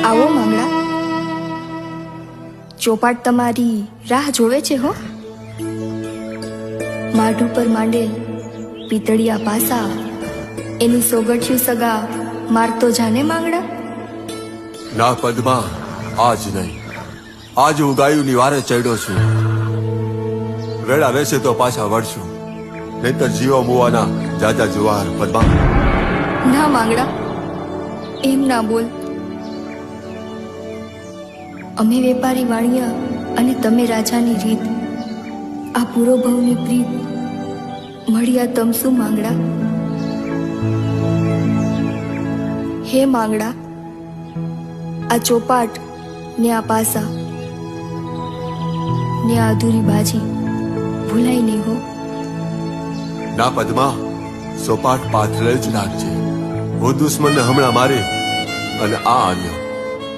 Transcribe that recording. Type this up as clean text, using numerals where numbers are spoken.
આવો માંગડા, ચોપાટ તમારી રાહ જોવે છે હો. માઢ ઉપર માંડેલ પિતળિયા પાસા, એની સોગઠિયું સગા મારતો જાને માંગડા. ના પદ્મા, આજ નહીં. આજ હું ગાયુંની વારે ચડ્યો છું. વેળા રહેશે તો પાછા વળશું, નહીતર જીવા મુવાના જાજા જુવાર. પદ્મા ના માંગડા, એમ ના બોલ. અમે વેપારી વાણિયા અને તમે રાજાની રીત, આ પૂરો ભવની પ્રીત મળ્યા તમસુ માંગડા. હે માંગડા, આ ચોપાટ ને આ પાસા ને આ અધૂરી બાજી ભૂલાય નહીં હો. ના પદ્મા, સોપાટ પાથરે જ લાગજે. હું દુશ્મનને હમણાં મારી અને આ આવ્યો.